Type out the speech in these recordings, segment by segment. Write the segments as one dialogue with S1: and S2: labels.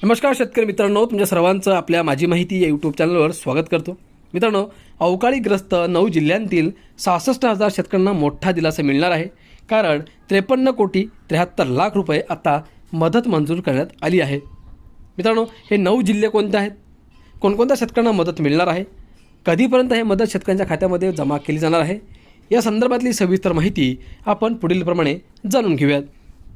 S1: नमस्कार शेतकरी मित्रांनो, तुमच्या सर्वांचं आपल्या माझी माहिती या यूट्यूब चॅनलवर स्वागत करतो। मित्रांनो, अवकाळीग्रस्त 9 जिल्ह्यांतील 66,000 शेतकऱ्यांना मोठा दिलासा मिळणार आहे। कारण 53,73,00,000 रुपये आता मदत मंजूर करण्यात आली आहे। मित्रांनो, हे 9 जिल्हे कोणते आहेत, कोणकोणत्या शेतकऱ्यांना मदत मिळणार आहे, कधीपर्यंत हे मदत शेतकऱ्यांच्या खात्यामध्ये जमा केली जाणार आहे, या संदर्भातली सविस्तर माहिती आपण पुढील प्रमाणे जाणून घेऊयात।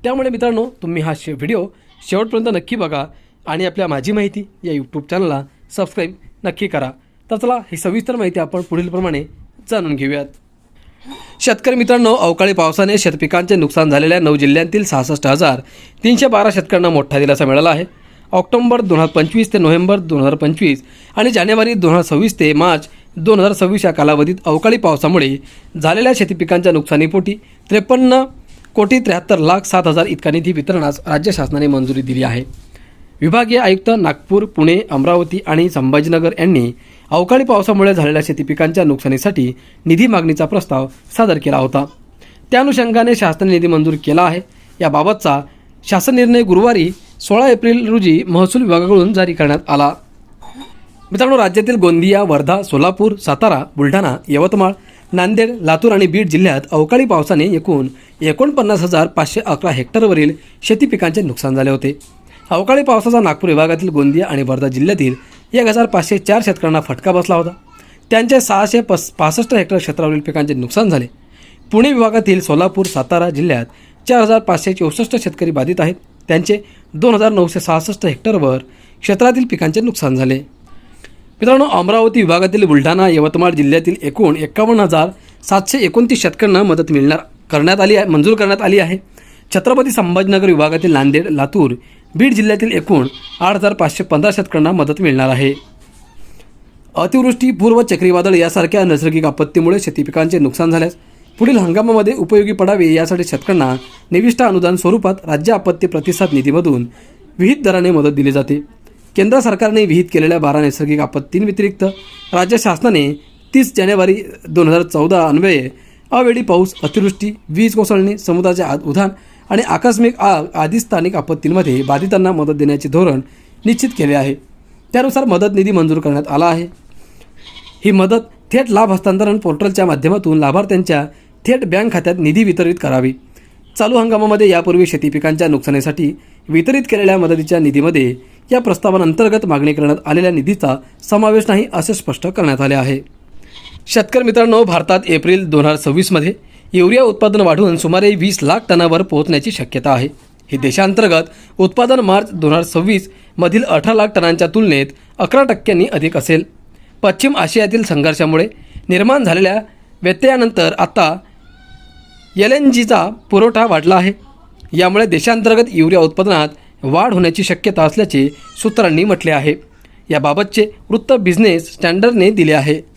S1: त्यामुळे मित्रांनो, तुम्ही हा व्हिडिओ शेवटपर्यंत नक्की बघा आणि आपल्या माझी माहिती या यूट्यूब चॅनलला सबस्क्राईब नक्की करा। तर चला ही सविस्तर माहिती आपण पुढील प्रमाणे जाणून घेऊयात। शेतकरी मित्रांनो, अवकाळी पावसाने शेतपिकांचे नुकसान झालेल्या 9 जिल्ह्यांतील 66,312 शेतकऱ्यांना मोठा दिलासा मिळाला आहे। ऑक्टोबर 2025 ते नोव्हेंबर 2025 आणि जानेवारी 2026 ते मार्च 2026 या कालावधीत अवकाळी पावसामुळे झालेल्या शेतीपिकांच्या नुकसानीपोटी 53,73,07,000 इतका निधी वितरणास राज्य शासनाने मंजुरी दिली आहे। विभागीय आयुक्त नागपूर, पुणे, अमरावती आणि संभाजीनगर यांनी अवकाळी पावसामुळे झालेल्या शेतीपिकांच्या नुकसानीसाठी निधी मागणीचा प्रस्ताव सादर केला होता। त्या अनुषंगाने शासनाने निधी मंजूर केला आहे। याबाबतचा शासन निर्णय गुरुवारी 16 एप्रिल रोजी महसूल विभागाकडून जारी करण्यात आला। मित्रांनो, राज्यातील गोंदिया, वर्धा, सोलापूर, सातारा, बुलढाणा, यवतमाळ, नांदेड, लातूर आणि बीड जिल्ह्यात अवकाळी पावसाने एकूण 49,511 हेक्टरवरील शेतीपिकांचे नुकसान झाले होते। अवकाळी पावसाचा नागपूर विभागातील गोंदिया आणि वर्धा जिल्ह्यातील 1,504 शेतकऱ्यांना फटका बसला होता। त्यांचे 665 हेक्टर क्षेत्रावरील पिकांचे नुकसान झाले। पुणे विभागातील सोलापूर, सातारा जिल्ह्यात 4,564 शेतकरी बाधित आहेत। त्यांचे 2,966 हेक्टरवर क्षेत्रातील पिकांचे नुकसान झाले। मित्रांनो, अमरावती विभागातील बुलढाणा, यवतमाळ जिल्ह्यातील एकूण 51,729 शेतकऱ्यांना मदत मंजूर करण्यात आली आहे। छत्रपती संभाजीनगर विभागातील नांदेड, लातूर, बीड जिल्ह्यातील एकूण 8,515 शेतकऱ्यांना मदत मिळणार आहे। अतिवृष्टी, पूर्व चक्रीवादळ यासारख्या नैसर्गिक आपत्तीमुळे शेतीपिकांचे नुकसान झाल्यास पुढील हंगामामध्ये उपयोगी पडावे यासाठी शेतकऱ्यांना निविष्ठा अनुदान स्वरूपात राज्य आपत्ती प्रतिसाद निधीमधून विहित दराने मदत दिली जाते। केंद्र सरकारने विहित केलेल्या 12 नैसर्गिक आपत्तींव्यतिरिक्त राज्य शासनाने 30 जानेवारी 2014 अन्वये अवेळी पाऊस, अतिवृष्टी, वीज कोसळणे, समुद्राचे उधाण आणि आकस्मिक आग आदी स्थानिक आपत्तींमध्ये बाधितांना मदत देण्याचे धोरण निश्चित केले आहे। त्यानुसार मदत निधी मंजूर करण्यात आला आहे। ही मदत थेट लाभ हस्तांतरण पोर्टलच्या माध्यमातून लाभार्थ्यांच्या थेट बँक खात्यात निधी वितरित करावी। चालू हंगामामध्ये यापूर्वी शेतीपिकांच्या नुकसानीसाठी वितरित केलेल्या मदतीच्या निधीमध्ये या प्रस्तावांतर्गत मागणी करण्यात आलेल्या निधीचा समावेश नाही असे स्पष्ट करण्यात आले आहे। शेतकरी मित्रांनो, भारतात एप्रिल 2026 मध्ये युरिया उत्पादन वाढून सुमारे 20 लाख टनावर पोहोचण्याची शक्यता आहे। हे देशांतर्गत उत्पादन मार्च 2026 मधील 18 लाख टनांच्या तुलनेत 11% अधिक असेल। पश्चिम आशियातील संघर्षामुळे निर्माण झालेल्या व्यत्ययानंतर आता LNGचा पुरवठा वाढला आहे। यामुळे देशांतर्गत युरिया उत्पादनात वाढ होण्याची शक्यता असल्याचे सूत्रांनी म्हटले आहे। याबाबतचे वृत्त बिझनेस स्टँडर्डने दिले आहे।